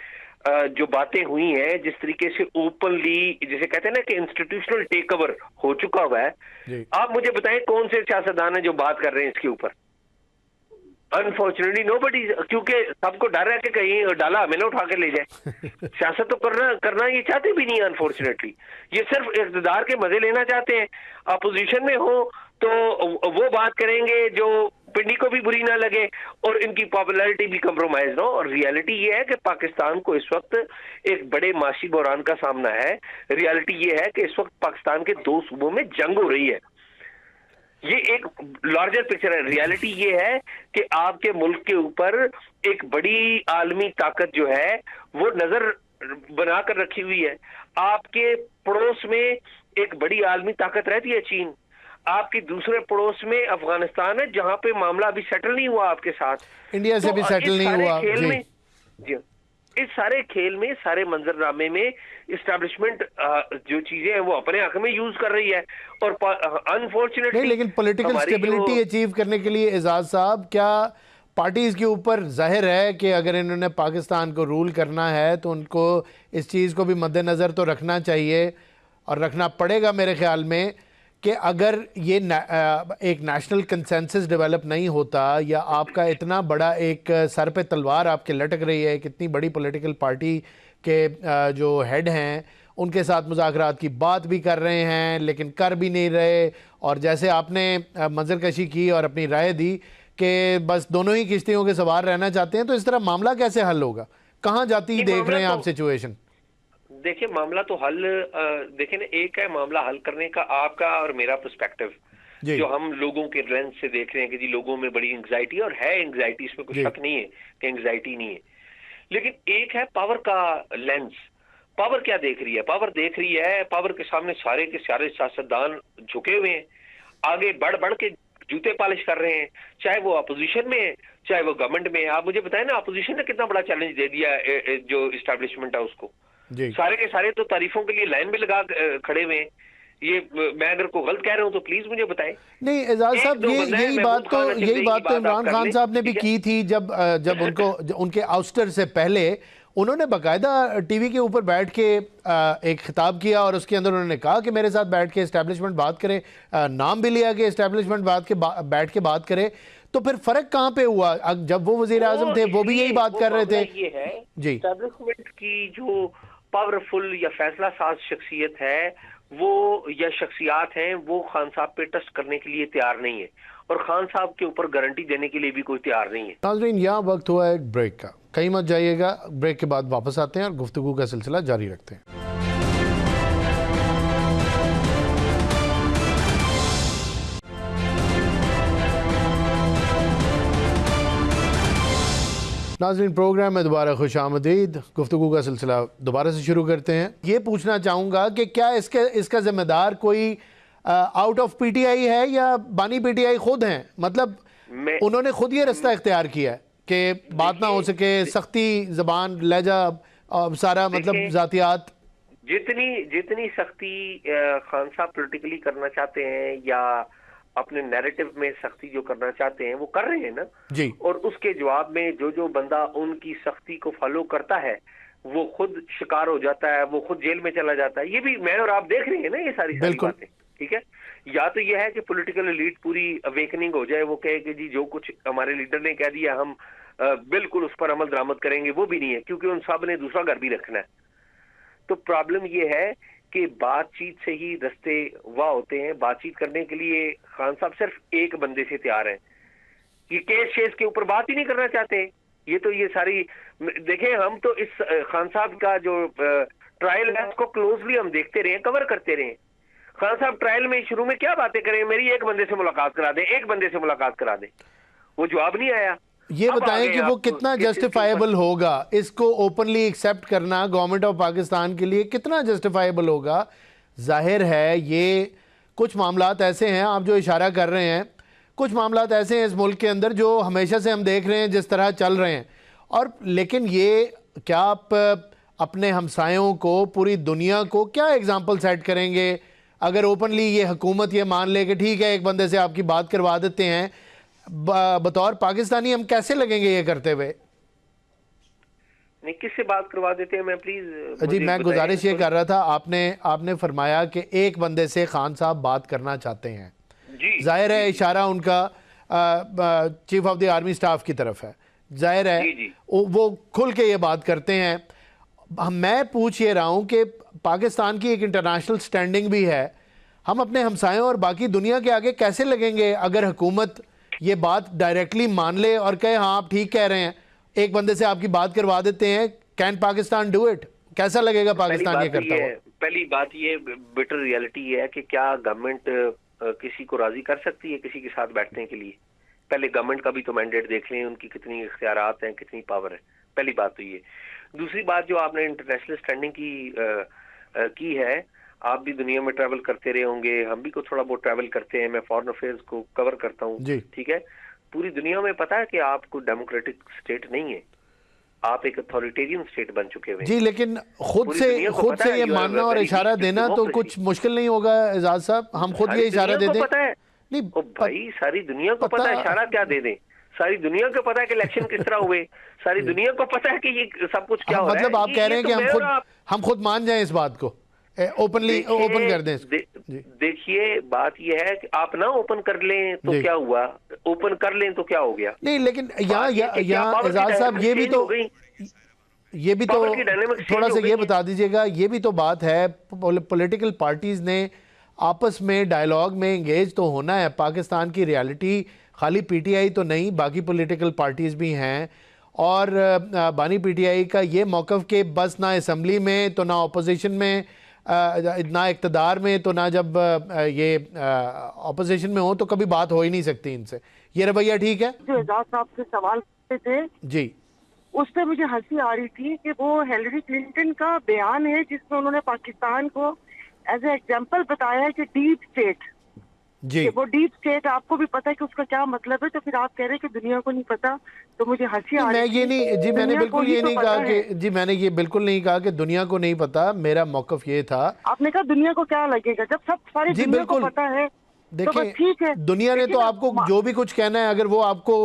जो बातें हुई हैं, जिस तरीके से ओपनली, जिसे कहते हैं ना कि इंस्टीट्यूशनल टेक ओवर हो चुका हुआ है, आप मुझे बताएं कौन से सियासतदान है जो बात कर रहे हैं इसके ऊपर? अनफॉर्चुनेटली नोबडी, क्योंकि सबको डर है कि कहीं डाला हमें ना उठा के ले जाए। सियासत तो करना ये चाहते भी नहीं है अनफॉर्चुनेटली। ये सिर्फ इक़्तिदार के मजे लेना चाहते हैं। अपोजिशन में हो तो वो बात करेंगे जो पिंडी को भी बुरी ना लगे और इनकी पॉपुलैरिटी भी कंप्रोमाइज ना हो। और रियलिटी ये है कि पाकिस्तान को इस वक्त एक बड़े माशी बहरान का सामना है। रियलिटी ये है कि इस वक्त पाकिस्तान के 2 सूबों में जंग हो रही है। ये एक लार्जर पिक्चर है। रियलिटी ये है कि आपके मुल्क के ऊपर एक बड़ी आलमी ताकत जो है वो नजर बनाकर रखी हुई है। आपके पड़ोस में एक बड़ी आलमी ताकत रहती है चीन, आपकी दूसरे पड़ोस में अफगानिस्तान है जहां पे मामला अभी सेटल नहीं हुआ आपके साथ, इंडिया से भी सेटल नहीं हुआ। जी, इस सारे खेल में, सारे मंजरनामे में इस्टेब्लिशमेंट जो चीजें हैं वो अपने हक में यूज कर रही है। और अनफॉर्चुनेटली नहीं, लेकिन पॉलिटिकल स्टेबिलिटी अचीव करने के लिए एजाज साहब, क्या पार्टीज के ऊपर जाहिर है कि अगर इन्होंने पाकिस्तान को रूल करना है तो उनको इस चीज़ को भी मद्देनज़र तो रखना चाहिए और रखना पड़ेगा मेरे ख्याल में कि अगर ये एक नेशनल कंसेंसस डेवलप नहीं होता, या आपका इतना बड़ा एक सर पे तलवार आपके लटक रही है, कितनी बड़ी पॉलिटिकल पार्टी के जो हेड हैं उनके साथ मुज़ाकरात की बात भी कर रहे हैं लेकिन कर भी नहीं रहे, और जैसे आपने मंजरकशी की और अपनी राय दी कि बस दोनों ही किश्तियों के सवार रहना चाहते हैं, तो इस तरह मामला कैसे हल होगा? कहाँ जाती देख रहे हैं आप सिचुएशन? देखिए, मामला तो हल, देखिए ना, एक है मामला हल करने का आपका और मेरा पर्सपेक्टिव, जो हम लोगों के लेंस से देख रहे हैं कि जी लोगों में बड़ी एंग्जाइटी, और है एंग्जाइटी, इसमें कोई शक नहीं है कि एंग्जाइटी नहीं है। लेकिन एक है पावर का लेंस। पावर क्या देख रही है? पावर देख रही है, पावर के सामने सारे के सारे सियासतदान झुके हुए हैं, आगे बढ़ बढ़ के जूते पॉलिश कर रहे हैं, चाहे वो अपोजिशन में है चाहे वो गवर्नमेंट में है। आप मुझे बताएं ना, अपोजिशन ने कितना बड़ा चैलेंज दे दिया जो इस्टेब्लिशमेंट है उसको। सारे के सारे तो तारीफों के लिए लाइन में लगा खड़े हुए हैं। ये मैं अगर कोई गलत कह रहा हूं तो प्लीज मुझे बताएं। नहीं एजाज साहब, यही बात तो इमरान खान साहब ने भी की थी जब उनको उनके आउस्टर से पहले उन्होंने बाकायदा टीवी के ऊपर बैठ के एक खिताब किया और उसके अंदर उन्होंने कहा कि मेरे साथ बैठ के इस्टेब्लिशमेंट बात करे, नाम भी लिया कि इस्टेब्लिशमेंट बैठ के बात करे। तो फिर फर्क कहाँ पे हुआ? जब वो वजीर आजम थे वो भी यही बात कर रहे थे। ये है जी, इस्टेब्लिशमेंट की जो पावरफुल या फैसला साज शख्सियत है वो, या शख्सियात हैं, वो खान साहब पे ट्रस्ट करने के लिए तैयार नहीं है और खान साहब के ऊपर गारंटी देने के लिए भी कोई तैयार नहीं है। नाज़रीन, यहाँ वक्त हुआ है ब्रेक का, कहीं मत जाइएगा। ब्रेक के बाद वापस आते हैं और गुफ्तगू का सिलसिला जारी रखते हैं। नाज़रीन, प्रोग्राम में दोबारा खुश आमदीद। गुफ्तगू का सिलसिला दोबारा से शुरू करते हैं। ये पूछना चाहूँगा कि क्या इसका ज़िम्मेदार कोई आउट ऑफ पीटीआई है या बानी पीटीआई खुद हैं? मतलब उन्होंने खुद ये रास्ता इख्तियार किया है कि बात ना हो सके, सख्ती ज़बान, लहजा, सारा मतलब ज़ातियात। जितनी सख्ती खान साहब पॉलिटिकली करना चाहते हैं या अपने नैरेटिव में सख्ती जो करना चाहते हैं वो कर रहे हैं ना जी। और उसके जवाब में जो बंदा उनकी सख्ती को फॉलो करता है वो खुद शिकार हो जाता है, वो खुद जेल में चला जाता है। ये भी मैं और आप देख रहे हैं ना, ये सारी बातें। ठीक है, या तो यह है कि पॉलिटिकल एलीट पूरी अवेकनिंग हो जाए, वो कहे कि जी जो कुछ हमारे लीडर ने कह दिया हम बिल्कुल उस पर अमल दरामद करेंगे, वो भी नहीं है क्योंकि उन सब ने दूसरा घर भी रखना है। तो प्रॉब्लम ये है कि बातचीत से ही रास्ते वाह होते हैं। बातचीत करने के लिए खान साहब सिर्फ एक बंदे से तैयार हैं कि केस शेस के ऊपर बात ही नहीं करना चाहते। ये सारी देखें, हम तो इस खान साहब का जो ट्रायल है उसको क्लोजली हम देखते रहे, कवर करते रहे। खान साहब ट्रायल में शुरू में क्या बातें करें, मेरी एक बंदे से मुलाकात करा दें, एक बंदे से मुलाकात करा दें, वो जवाब नहीं आया। ये बताएं कि वो कितना जस्टिफाइबल होगा, इसको ओपनली एक्सेप्ट करना गवर्नमेंट ऑफ पाकिस्तान के लिए कितना जस्टिफाइबल होगा। जाहिर है ये कुछ मामलात ऐसे हैं, आप जो इशारा कर रहे हैं, कुछ मामलात ऐसे हैं इस मुल्क के अंदर जो हमेशा से हम देख रहे हैं जिस तरह चल रहे हैं। और लेकिन ये क्या आप अपने हमसायों को, पूरी दुनिया को क्या एग्जाम्पल सेट करेंगे अगर ओपनली ये हुकूमत ये मान ले कि ठीक है एक बंदे से आपकी बात करवा देते हैं, बतौर पाकिस्तानी हम कैसे लगेंगे ये करते हुए? नहीं, किससे बात करवा देते हैं? मैं प्लीज जी मैं गुजारिश ये कर रहा था, आपने फरमाया कि एक बंदे से खान साहब बात करना चाहते हैं। जाहिर है इशारा उनका chief of the army staff की तरफ है, जाहिर है वो खुल के ये बात करते हैं। मैं पूछ ये रहा हूँ कि पाकिस्तान की एक इंटरनेशनल स्टैंडिंग भी है, हम अपने हमसायों और बाकी दुनिया के आगे कैसे लगेंगे अगर हुकूमत ये बात डायरेक्टली मान ले और कहे हाँ आप ठीक कह रहे हैं, एक बंदे से आपकी बात करवा देते हैं, कैन पाकिस्तान डू इट? कैसा लगेगा पाकिस्तान ये करता हुआ? पहली बात ये बिटर रियलिटी है कि क्या गवर्नमेंट किसी को राजी कर सकती है किसी के साथ बैठने के लिए? पहले गवर्नमेंट का भी तो मैंडेट देख लें, उनकी कितनी इख्तियारात हैं, कितनी पावर है। पहली बात तो ये। दूसरी बात, जो आपने इंटरनेशनल स्टैंडिंग की है, आप भी दुनिया में ट्रैवल करते रहे होंगे, हम भी को थोड़ा बहुत ट्रैवल करते हैं, मैं फॉरेन अफेयर्स को कवर करता हूँ, ठीक है। पूरी दुनिया में पता है कि आपको डेमोक्रेटिक स्टेट नहीं है, आप एक अथॉरिटेरियन स्टेट बन चुके हुए। जी, लेकिन खुद से ये मानना और इशारा देना तो कुछ मुश्किल नहीं होगा एजाज साहब, हम खुद ये इशारा दे दें। पता है नहीं भाई, सारी दुनिया को पता है, इशारा क्या दे दें? सारी दुनिया को पता है कि इलेक्शन किस तरह हुए, सारी दुनिया को पता है कि ये सब कुछ क्या हो रहा है। मतलब आप कह रहे हैं कि हम खुद मान जाएं इस बात को, ओपनली ओपन कर दें। देखिए बात ये है कि आप ना ओपन कर लें तो क्या हुआ, ओपन कर लें तो क्या हो गया? नहीं, लेकिन यहाँ एजाज साहब ये भी तो थोड़ा सा ये बता दीजिएगा, ये भी तो बात है, पॉलिटिकल पार्टीज ने आपस में डायलॉग में एंगेज तो होना है। पाकिस्तान की रियलिटी खाली पीटीआई तो नहीं, बाकी पॉलिटिकल पार्टीज भी हैं, और बानी पीटीआई का ये मौक़िफ़ कि बस ना असम्बली में तो ना अपोजिशन में, ना इक़्तिदार में तो ना जब ये अपोजिशन में हो तो कभी बात हो ही नहीं सकती इनसे, ये रवैया ठीक है? जो एजाज साहब से सवाल करते थे जी, उस पर मुझे हंसी आ रही थी कि वो हिलरी क्लिंटन का बयान है जिसमें उन्होंने पाकिस्तान को एज ए एग्जाम्पल बताया है कि डीप स्टेट, जी वो डीप स्टेट आपको भी पता है कि उसका क्या मतलब है, तो फिर आप कह रहे हैं कि दुनिया को नहीं पता, तो मुझे हंसी आ रही है। जी मैंने बिल्कुल ये नहीं कहा कि जी मैंने ये बिल्कुल नहीं कहा कि दुनिया को नहीं पता, मेरा मौक़िफ़ ये था। आपने कहा दुनिया को क्या लगेगा जब सब सारी दुनिया को पता है। देखिए ठीक है, दुनिया ने तो आपको जो भी कुछ कहना है, अगर वो आपको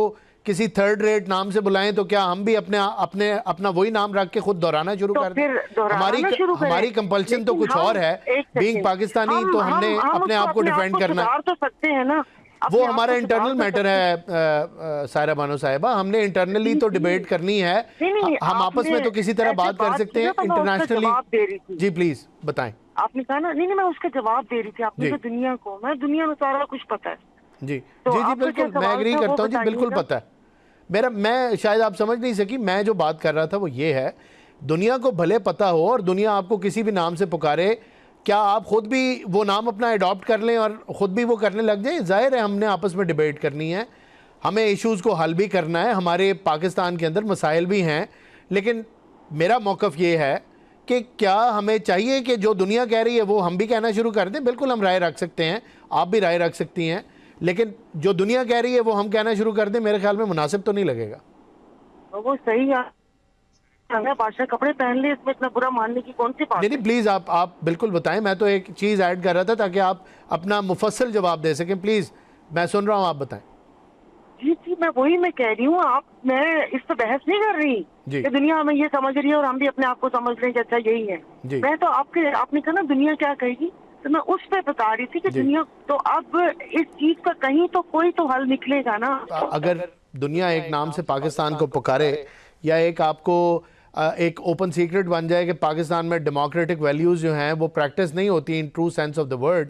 किसी थर्ड रेट नाम से बुलाएं तो क्या हम भी अपना वही नाम रख के खुद दोहराना शुरू कर दें? हमारी कंपल्शन तो कुछ और है, बीइंग पाकिस्तानी, तो हमने अपने आप को डिफेंड करना तो सकते हैं ना, वो हमारा इंटरनल मैटर है। सायरा बानो साहिबा, हमने इंटरनली तो डिबेट करनी है, हम आपस में तो किसी तरह बात कर सकते हैं इंटरनेशनली। जी प्लीज बताएं। आपने कहा ना, नहीं मैं उसका जवाब दे रही थी, आपने कहा दुनिया को, मैं दुनिया में सारा कुछ पता है। जी जी बिल्कुल, मैं एग्री करता हूँ जी, बिल्कुल पता है मैं शायद आप समझ नहीं सकी, मैं जो बात कर रहा था वो ये है, दुनिया को भले पता हो और दुनिया आपको किसी भी नाम से पुकारे, क्या आप खुद भी वो नाम अपना अडॉप्ट कर लें और ख़ुद भी वो करने लग जाएं? जाहिर है हमने आपस में डिबेट करनी है, हमें इश्यूज़ को हल भी करना है, हमारे पाकिस्तान के अंदर मसाइल भी हैं, लेकिन मेरा मौक़िफ़ ये है कि क्या हमें चाहिए कि जो दुनिया कह रही है वो हम भी कहना शुरू कर दें? बिल्कुल हम राय रख सकते हैं, आप भी राय रख सकती हैं, लेकिन जो दुनिया कह रही है वो हम कहना शुरू कर दें, मेरे ख्याल में मुनासिब तो नहीं लगेगा। वो सही है, बादशाह कपड़े पहन ले, इसमें इतना बुरा मानने की कौन सी बात? नहीं प्लीज आप बिल्कुल बताएं, मैं तो एक चीज ऐड कर रहा था ताकि आप अपना मुफस्सल जवाब दे सकें, प्लीज मैं सुन रहा हूं, आप बताएं। जी मैं कह रही हूँ, मैं इस पर बहस नहीं कर रही कि दुनिया हमें ये समझ रही है और हम भी अपने आप को समझ रहे हैं कि अच्छा यही है। मैं तो आपने कहा ना दुनिया क्या कहेगी, तो मैं उस पे बता रही थी कि दुनिया, तो अब इस चीज का कहीं तो कोई तो हल निकलेगा ना। अगर दुनिया एक नाम से पाकिस्तान को पुकारे या एक आपको एक ओपन सीक्रेट बन जाए कि पाकिस्तान में डेमोक्रेटिक वैल्यूज़ जो हैं वो प्रैक्टिस नहीं होती in true sense of the word,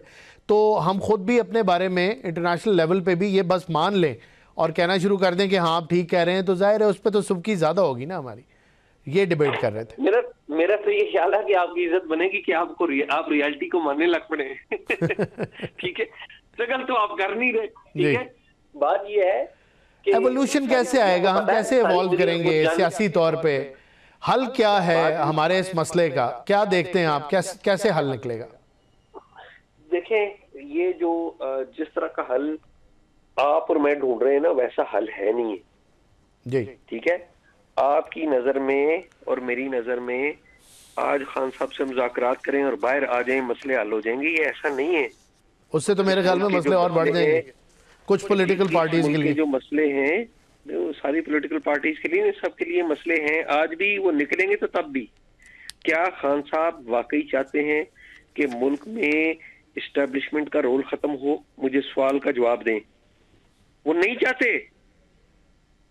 तो हम खुद भी अपने बारे में इंटरनेशनल लेवल पे भी ये बस मान लें और कहना शुरू कर दें कि हाँ आप ठीक कह रहे हैं, तो जाहिर है उस पर तो सुबकी ज़्यादा होगी ना हमारी। ये डिबेट कर रहे थे। मेरा तो ये ख्याल है कि आपकी इज्जत बनेगी कि आप रियलिटी को मानने लग पड़े। ठीक है, स्ट्रगल तो आप कर नहीं रहे। ठीक है, बात ये है कि एवोल्यूशन कैसे आएगा, हम कैसे इवॉल्व करेंगे सियासी तौर पे, हल क्या है हमारे इस मसले का, क्या देखते हैं आप, कैसे हल निकलेगा? देखें, ये जो जिस तरह का हल आप और मैं ढूंढ रहे हैं ना, वैसा हल है नहीं है जी। ठीक है, आपकी नजर में और मेरी नजर में आज खान साहब से मुज़ाकरात करें और बाहर आ जाएं, मसले हल हो जाएंगे, ये ऐसा नहीं है। उससे तो मेरे ख्याल में मसले और बढ़ जाएंगे कुछ पॉलिटिकल पार्टीज के लिए। जो मसले हैं सारी पॉलिटिकल पार्टीज के लिए, सबके लिए मसले हैं। आज भी वो निकलेंगे तो तब भी। क्या खान साहब वाकई चाहते हैं कि मुल्क में इस्टेब्लिशमेंट का रोल खत्म हो? मुझे सवाल का जवाब दें। वो नहीं चाहते।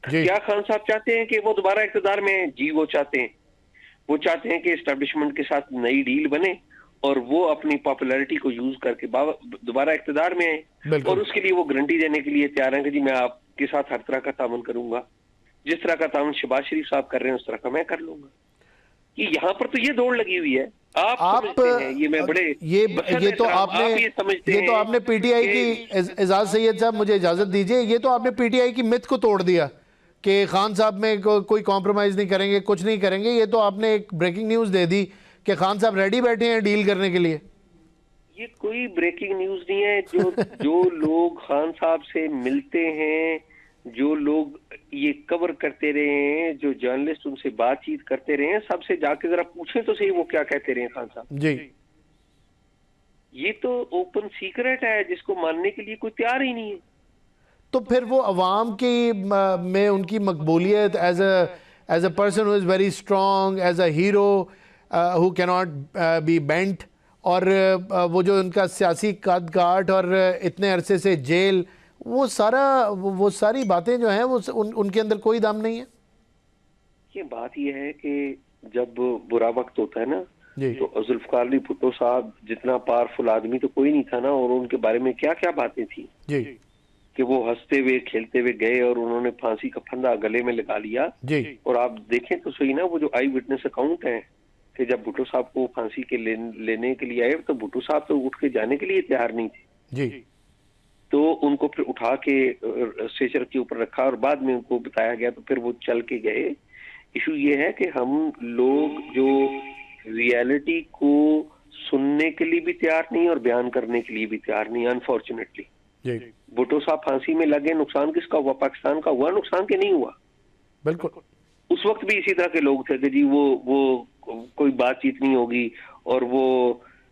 क्या खान साहब चाहते हैं कि वो दोबारा इक़्तिदार में? जी वो चाहते हैं। वो चाहते हैं कि इस्टेब्लिशमेंट के साथ नई डील बने और वो अपनी पॉपुलैरिटी को यूज करके दोबारा इक़्तिदार में आए, और उसके लिए वो गारंटी देने के लिए तैयार हैं कि जी मैं आपके साथ हर तरह का ताउन करूंगा, जिस तरह का ताउन शहबाज शरीफ साहब कर रहे हैं उस तरह का मैं कर लूंगा। ये यहाँ पर तो ये दौड़ लगी हुई है। आप समझते हैं, ये मैं बड़े ये तो आपने पीटीआई की, एजाज सैयद साहब मुझे इजाजत दीजिए, ये तो आपने पीटीआई की मिथ को तोड़ दिया कि खान साहब में कोई कॉम्प्रोमाइज नहीं करेंगे, कुछ नहीं करेंगे। ये तो आपने एक ब्रेकिंग न्यूज दे दी कि खान साहब रेडी बैठे हैं डील करने के लिए। ये कोई ब्रेकिंग न्यूज नहीं है। जो लोग खान साहब से मिलते हैं, जो लोग ये कवर करते रहे हैं, जो जर्नलिस्ट उनसे बातचीत करते रहे हैं, सबसे जाके जरा पूछें तो सही वो क्या कहते रहे खान साहब जी। ये तो ओपन सीक्रेट है जिसको मानने के लिए कोई तैयार ही नहीं है। तो फिर वो अवाम की में उनकी मकबूलियत as a person who is very strong, as a hero who cannot be bent, और वो जो उनका सियासी कद काठ और इतने अरसे से जेल, वो सारी बातें जो हैं वो उनके अंदर कोई दम नहीं है। ये बात ये है कि जब बुरा वक्त होता है ना, तो जुल्फकार अली भुट्टो साहब जितना पावरफुल आदमी तो कोई नहीं था ना, और उनके बारे में क्या क्या बातें थी जी, कि वो हंसते हुए खेलते हुए गए और उन्होंने फांसी का फंदा गले में लगा लिया जी। और आप देखें तो सही ना, वो जो आई विटनेस अकाउंट है कि जब भुट्टो साहब को फांसी के लेने के लिए आए तो भुट्टो साहब तो उठ के जाने के लिए तैयार नहीं थे जी। तो उनको फिर उठा के स्ट्रेचर के ऊपर रखा और बाद में उनको बताया गया तो फिर वो चल के गए। इशू ये है कि हम लोग जो रियलिटी को सुनने के लिए भी तैयार नहीं और बयान करने के लिए भी तैयार नहीं, अनफॉर्चुनेटली। भुट्टो साहब फांसी में लगे, नुकसान किसका हुआ? पाकिस्तान का हुआ, नुकसान के नहीं हुआ। बिल्कुल। उस वक्त भी इसी तरह के लोग थे कि जी वो कोई बातचीत नहीं होगी और वो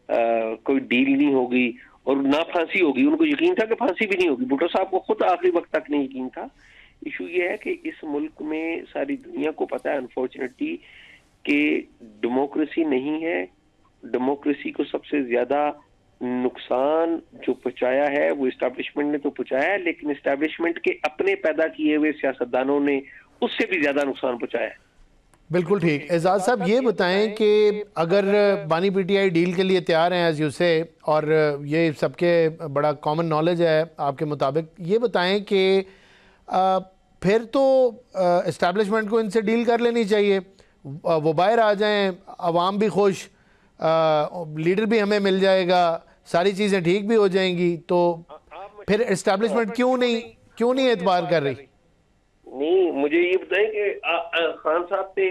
कोई डील नहीं होगी और ना फांसी होगी। उनको यकीन था कि फांसी भी नहीं होगी। भुट्टो साहब को खुद आखिरी वक्त तक नहीं यकीन था। इशू ये है कि इस मुल्क में सारी दुनिया को पता है अनफॉर्चुनेटली कि डेमोक्रेसी नहीं है। डेमोक्रेसी को सबसे ज्यादा नुकसान जो पहुंचाया है वो इस्टेब्लिशमेंट ने तो पहुंचाया है, लेकिन इस्टेब्लिशमेंट के अपने पैदा किए हुए सियासतदानों ने उससे भी ज्यादा नुकसान पहुंचाया है। बिल्कुल ठीक। एजाज साहब ये बताएं कि अगर बानी पीटीआई डील के लिए तैयार हैं एज यू से, और ये सबके बड़ा कॉमन नॉलेज है आपके मुताबिक, ये बताएं कि फिर तो इस्टेब्लिशमेंट को इनसे डील कर लेनी चाहिए, वो बाहर आ जाएं, अवाम भी खुश, लीडर भी हमें मिल जाएगा, सारी चीज़ें ठीक भी हो जाएंगी, तो फिर इस्टेब्लिशमेंट क्यों नहीं एतबार कर रही? नहीं, मुझे ये बताएं कि खान साहब पे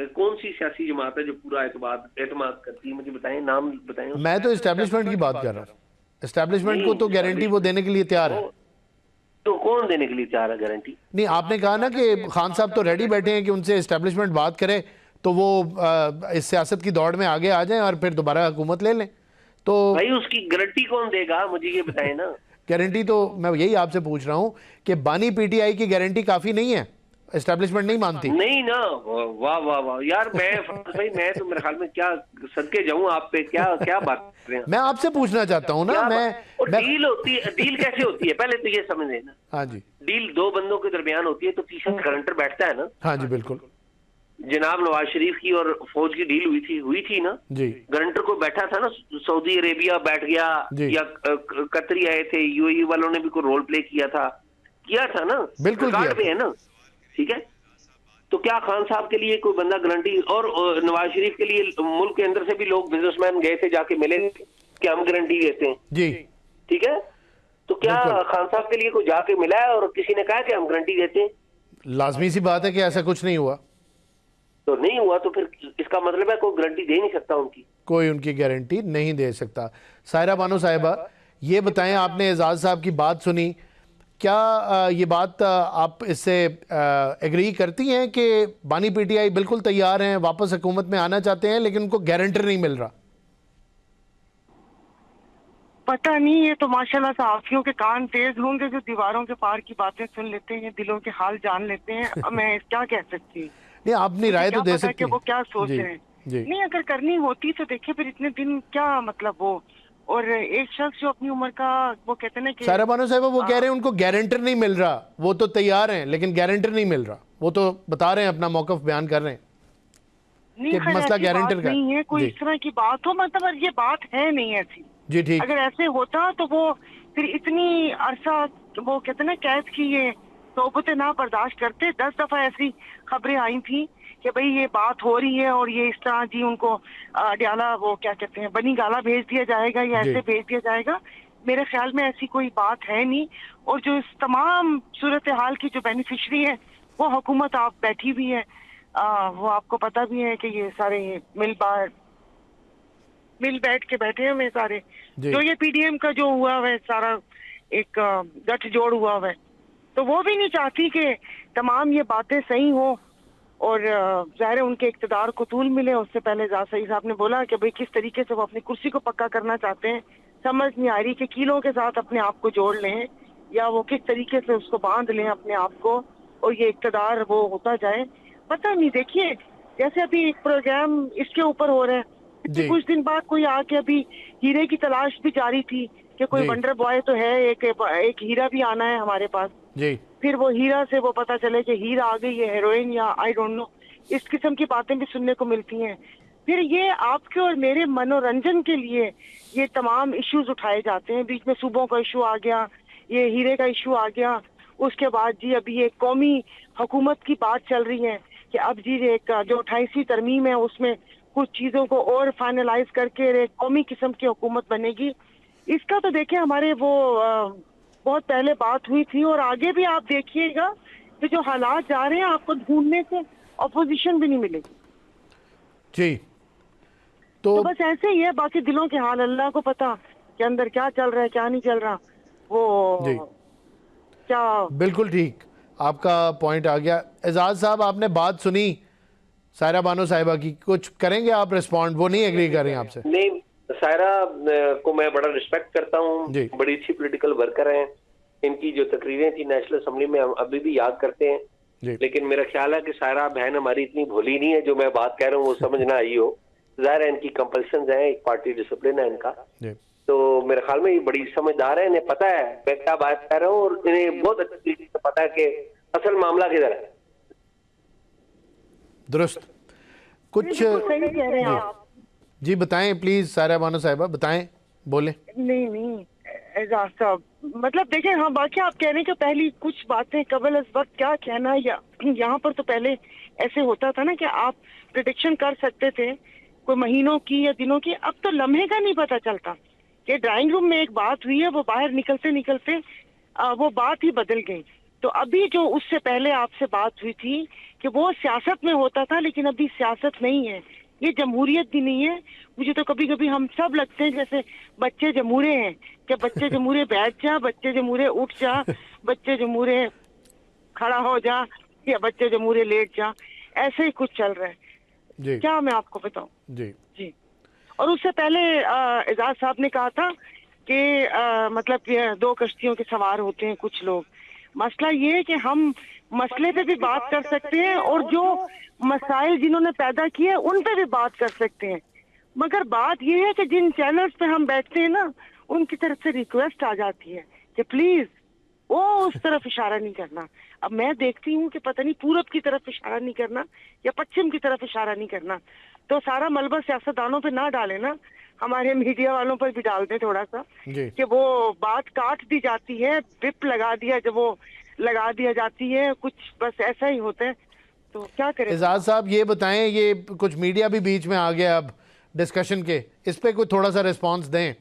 कौन सी सियासी जमात है जो पूरा एतमाद करती है? मुझे बताएं, नाम बताएं। मैं तो इस्टेब्लिशमेंट की बात कर रहा हूँ। इस्टेब्लिशमेंट को तो गारंटी वो देने के लिए तैयार है। तो कौन देने के लिए तैयार है गारंटी? नहीं, आपने कहा ना कि खान साहब तो रेडी बैठे हैं कि उनसे इस्टेब्लिशमेंट बात करे तो वो इस सियासत की दौड़ में आगे आ जाएं और फिर दोबारा हुकूमत ले लें। तो भाई उसकी गारंटी कौन देगा? मुझे ये बताएं ना। गारंटी तो मैं यही आपसे पूछ रहा हूं कि बानी पीटीआई की गारंटी काफी नहीं है, एस्टेब्लिशमेंट नहीं मानती। नहीं ना, वाह वाह वाह यार, भाई मैं तो मेरे ख्याल में क्या सदके जाऊं आप पे, क्या बात कर रहे हैं? मैं आपसे पूछना चाहता हूं ना, डील होती है, डील कैसे होती है पहले तो ये समझ लेना। हाँ जी। डील दो बंदों के दरमियान होती है तो तीसरा गारंटर बैठता है ना। हाँ जी बिल्कुल। जनाब नवाज शरीफ की और फौज की डील हुई थी ना जी गारंटर को बैठा था ना, सऊदी अरेबिया बैठ गया या कतरी आए थे, यूएई वालों ने भी कोई रोल प्ले किया था ना, बिल्कुल रिकॉर्ड पे है ना, ठीक है। तो क्या खान साहब के लिए कोई बंदा गारंटी, और नवाज शरीफ के लिए मुल्क के अंदर से भी लोग बिजनेसमैन गए थे, जाके मिले कि हम गारंटी देते हैं जी, ठीक है। तो क्या खान साहब के लिए कोई जाके मिला है और किसी ने कहा कि हम गारंटी देते हैं? लाजमी सी बात है कि ऐसा कुछ नहीं हुआ। तो नहीं हुआ तो फिर इसका मतलब है कोई गारंटी दे नहीं सकता, कोई उनकी गारंटी नहीं दे सकता। सायरा बानो साहिबा, ये बताएं, आपने एजाज साहब की बात सुनी, क्या ये बात आप इससे एग्री करती हैं कि बानी पीटीआई बिल्कुल तैयार हैं, वापस हुकूमत में आना चाहते हैं, लेकिन उनको गारंटर नहीं मिल रहा? पता नहीं, ये तो माशाल्लाह सहाफियों के कान तेज होंगे जो दीवारों के पार की बातें सुन लेते हैं, दिलों के हाल जान लेते हैं। अब मैं क्या कह सकती हूँ, नहीं, आप अपनी राय तो दे सकते हैं वो क्या सोच रहे हैं। नहीं, अगर करनी होती तो देखिए फिर इतने दिन क्या मतलब वो, और एक शख्स जो अपनी उम्र का, वो कहते हैं कि सायरा बानो साहिबा वो कह रहे हैं उनको गारंटर नहीं मिल रहा, वो तो तैयार हैं लेकिन गारंटर नहीं मिल रहा, वो तो बता रहे हैं, अपना मौकफ बयान कर रहे हैं नहीं, मसला गारंटर का नहीं है, कोई इस तरह की बात हो, मतलब ये बात है नहीं ऐसी जी, ठीक। अगर ऐसे होता तो वो फिर इतनी अरसा, वो कहते हैं ना, कैद की ये सोबतें ना बर्दाश्त करते। 10 दफा ऐसी खबरें आई थी कि भाई ये बात हो रही है और ये इस तरह जी उनको डाला, वो क्या कहते हैं, बनी गाला भेज दिया जाएगा या ऐसे भेज दिया जाएगा। मेरे ख्याल में ऐसी कोई बात है नहीं। और जो इस तमाम सूरत हाल की जो बेनिफिशरी है वो हुकूमत आप बैठी हुई है, वो आपको पता भी है कि ये सारे मिल बैठ के बैठे हुए सारे, जो ये पीडीएम का जो हुआ है सारा एक गठजोड़ हुआ है, तो वो भी नहीं चाहती कि तमाम ये बातें सही हो और ज़ाहिर है उनके इक़्तिदार को तूल मिले। उससे पहले सईद साहब ने बोला कि भाई किस तरीके से वो अपनी कुर्सी को पक्का करना चाहते हैं, समझ नहीं आ रही कि कीलों के साथ अपने आप को जोड़ लें या वो किस तरीके से उसको बांध लें अपने आप को और ये इक़्तिदार वो होता जाए, पता नहीं। देखिए जैसे अभी एक प्रोग्राम इसके ऊपर हो रहा है, कुछ दिन बाद कोई आके अभी हीरे की तलाश भी जारी थी कि कोई वंडर बॉय तो है, एक हीरा भी आना है हमारे पास जी। फिर वो हीरा से वो पता चले कि हीरा आ गई है हेरोइन या आई डोंट नो, इस किस्म की बातें भी सुनने को मिलती हैं। फिर ये आपके और मेरे मनोरंजन के लिए ये तमाम इश्यूज उठाए जाते हैं। बीच में सूबों का इशू आ गया, ये हीरे का इशू आ गया, उसके बाद जी अभी एक कौमी हुकूमत की बात चल रही है कि अब जी एक जो 28वीं तरमीम है उसमें कुछ चीजों को और फाइनलाइज करके एक कौमी किस्म की हुकूमत बनेगी। इसका तो देखें हमारे वो बहुत पहले बात हुई थी और आगे भी आप देखिएगा कि जो हालात जा रहे हैं आपको ढूंढने से अपोजिशन भी नहीं मिलेगी जी। तो बस ऐसे ही है, बाकी दिलों के हाल अल्लाह को पता कि अंदर क्या चल रहा है क्या नहीं चल रहा। वो जी क्या, बिल्कुल ठीक, आपका पॉइंट आ गया। एजाज साहब आपने बात सुनी सायरा बानो साहिबा की, कुछ करेंगे आप रिस्पॉन्ड? वो नहीं एग्री कर रहे हैं आपसे? नहीं, सायरा को मैं बड़ा रिस्पेक्ट करता हूँ, बड़ी अच्छी पॉलिटिकल वर्कर हैं, इनकी जो तकरीरें थी नेशनल असेंबली में हम अभी भी याद करते हैं। लेकिन मेरा ख्याल है कि सायरा बहन हमारी इतनी भोली नहीं है जो मैं बात कह रहा हूँ वो समझ ना आई हो। जाहिर है इनकी कंपल्शन है, एक पार्टी डिसिप्लिन है इनका, तो मेरे ख्याल में ये बड़ी समझदार है, इन्हें पता है मैं क्या बात कर रहा हूँ और इन्हें बहुत अच्छी तरीके से पता है कि असल मामला किधर है। दुरुस्त, कुछ सही कह रहे हैं आप जी, बताएं प्लीज सायरा बानो साहिबा, बताएं, बोले। नहीं एजाज साहब, मतलब देखें, हाँ बाकी आप कह रहे हैं कि पहली कुछ बातें कबल इस वक्त क्या कहना, या यहाँ पर तो पहले ऐसे होता था ना कि आप प्रिडिक्शन कर सकते थे कोई महीनों की या दिनों की, अब तो लम्हे का नहीं पता चलता कि ड्राइंग रूम में एक बात हुई है, वो बाहर निकलते निकलते वो बात ही बदल गई। तो अभी जो उससे पहले आपसे बात हुई थी कि वो सियासत में होता था, लेकिन अभी सियासत नहीं है, ये जमहूरियत भी नहीं है। मुझे तो कभी कभी हम सब लगते हैं जैसे बच्चे जमूरे हैं, कि बच्चे जमूरे बैठ जा, बच्चे जमूरे उठ जा, बच्चे जमूरे खड़ा हो जा, या बच्चे जमूरे लेट जा, ऐसे ही कुछ चल रहा है जी। क्या मैं आपको बताऊं जी। और उससे पहले एजाज साहब ने कहा था कि मतलब ये 2 कश्तियों के सवार होते हैं कुछ लोग। मसला ये है कि हम मसले पे भी बात कर सकते हैं और जो मसाइल जिन्होंने पैदा किए उन पे भी बात कर सकते हैं, मगर बात ये है कि जिन चैनल्स पे हम बैठते हैं ना, उनकी तरफ से रिक्वेस्ट आ जाती है कि प्लीज वो उस तरफ इशारा नहीं करना। अब मैं देखती हूँ कि पता नहीं पूरब की तरफ इशारा नहीं करना या पश्चिम की तरफ इशारा नहीं करना। तो सारा मलबा सियासतदानों पे ना डाले ना, हमारे मीडिया वालों पर भी डाल दें थोड़ा सा, जी कि वो बात काट दी जाती है, विप लगा दिया, जब वो लगा दिया जाती है, कुछ बस ऐसा ही होता है। तो क्या करें। एजाज साहब ये बताएं, ये कुछ मीडिया भी बीच में आ गया अब डिस्कशन के, इस पे कोई थोड़ा सा रिस्पांस दें।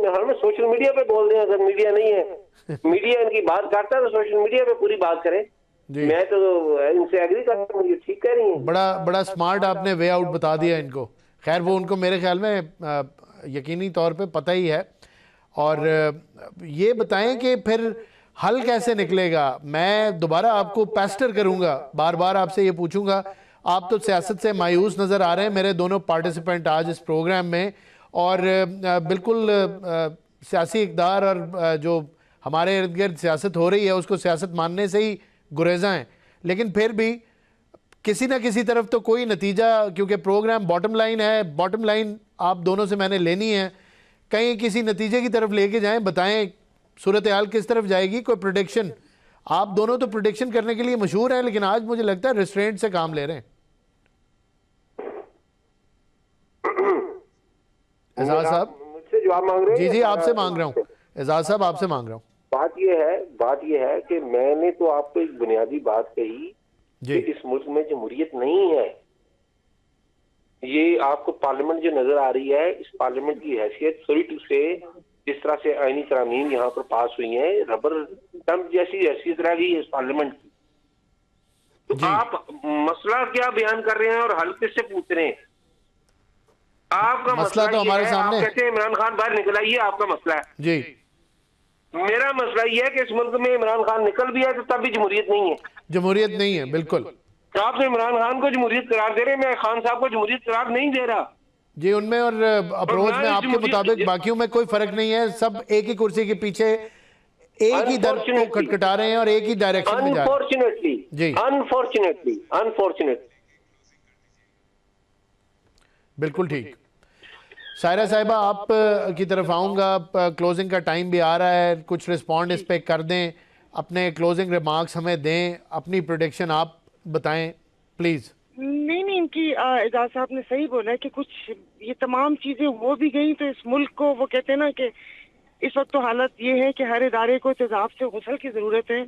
हमें सोशल मीडिया पे बोल दें, अगर मीडिया नहीं है मीडिया इनकी बात करता है तो सोशल मीडिया पे पूरी बात करें। मैं तो इनसे एग्री करता हूँ, ये ठीक कह रही हैं। बड़ा स्मार्ट आपने वे आउट बता दिया इनको। खैर वो उनको मेरे ख्याल में यकीनी तौर पे पता ही है। और ये बताएं कि फिर हल कैसे निकलेगा। मैं दोबारा आपको पेस्टर करूंगा, बार बार आपसे ये पूछूंगा। आप तो सियासत से मायूस नज़र आ रहे हैं, मेरे दोनों पार्टिसिपेंट आज इस प्रोग्राम में, और बिल्कुल सियासी इक़्तिदार और जो हमारे इर्द गिर्द सियासत हो रही है उसको सियासत मानने से ही गुरेज़ा हैं। लेकिन फिर भी किसी ना किसी तरफ तो कोई नतीजा, क्योंकि प्रोग्राम बॉटम लाइन है, बॉटम लाइन आप दोनों से मैंने लेनी है, कहीं किसी नतीजे की तरफ लेके जाएं। बताएं सूरत हाल किस तरफ जाएगी, कोई प्रोडिक्शन। आप दोनों तो प्रोडिक्शन करने के लिए मशहूर हैं, लेकिन आज मुझे लगता है रिस्ट्रेंट से काम ले रहे हैं। एजाज साहब मुझसे जवाब मांग रहे हैं? जी आपसे मांग रहा हूँ एजाज साहब, आपसे मांग रहा हूँ। बात यह है कि मैंने तो आपको एक बुनियादी बात कही कि इस मुल्क में जमहूरियत नहीं है। ये आपको पार्लियामेंट जो नजर आ रही है, इस पार्लियामेंट की हैसियत सॉरी टू से जिस तरह से आईनी तरामीम यहाँ पर पास हुई हैं, रबर स्टंप जैसी हैसियत रह गई है इस पार्लियामेंट की। तो आप मसला क्या बयान कर रहे हैं और हल किससे पूछ रहे हैं? आपका मसला तो हमारे सामने। आप कहते हैं इमरान खान बाहर निकल आइए, आपका मसला है जी। मेरा मसला ये है कि इस मुल्क में इमरान खान निकल भी है तो तब भी जमहूरियत नहीं है। जमहूरियत नहीं है, बिल्कुल। तो आप तो इमरान खान को जमहूरियत करार दे रहे हैं, मैं खान साहब को जमहूरियत करार नहीं दे रहा। जी उनमें और अप्रोच में आपके मुताबिक बाकियों में कोई फर्क नहीं है, सब एक ही कुर्सी के पीछे एक ही दर को खटखटा रहे हैं और एक ही डायरेक्शन में जा रहे हैं। अनफॉर्चुनेटली जी अनफॉर्चुनेटली बिल्कुल ठीक। सायरा साहिबा आप की तरफ आऊँगा, क्लोजिंग का टाइम भी आ रहा है, कुछ रिस्पॉन्ड इस पे कर दें, अपने क्लोजिंग रिमार्क्स हमें दें, अपनी प्रोडिक्शन आप बताएं प्लीज़। नहीं इनकी एजाज साहब ने सही बोला है कि कुछ ये तमाम चीजें हो भी गई तो इस मुल्क को, वो कहते हैं ना कि इस वक्त तो हालत ये है कि हर इदारे को तेजाब से गुसल की जरूरत है।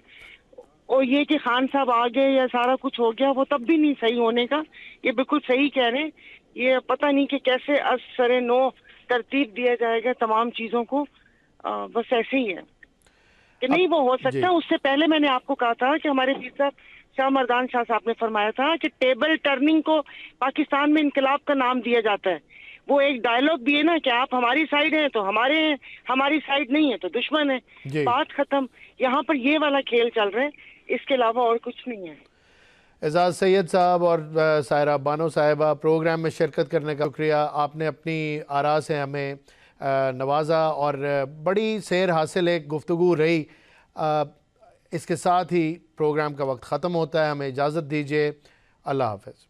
और ये कि खान साहब आ गए या सारा कुछ हो गया, वो तब भी नहीं सही होने का। ये बिल्कुल सही कह रहे हैं। ये पता नहीं कि कैसे असरे नो तरतीब दिया जाएगा तमाम चीजों को। बस ऐसे ही है कि नहीं वो हो सकता। उससे पहले मैंने आपको कहा था कि हमारे पीर साहब शाह मर्दान शाह साहब ने फरमाया था कि टेबल टर्निंग को पाकिस्तान में इनकलाब का नाम दिया जाता है। वो एक डायलॉग भी है ना कि आप हमारी साइड हैं तो हमारे हैं, हमारी साइड नहीं है तो दुश्मन है, बात खत्म। यहाँ पर ये वाला खेल चल रहा है, इसके अलावा और कुछ नहीं है। एजाज सैयद साहब और सायरा बानो साहिबा, प्रोग्राम में शिरकत करने का शुक्रिया। आपने अपनी आरा से हमें नवाजा और बड़ी सैर हासिल एक गुफ्तगू रही। इसके साथ ही प्रोग्राम का वक्त ख़त्म होता है, हमें इजाज़त दीजिए। अल्लाह हाफ़िज़।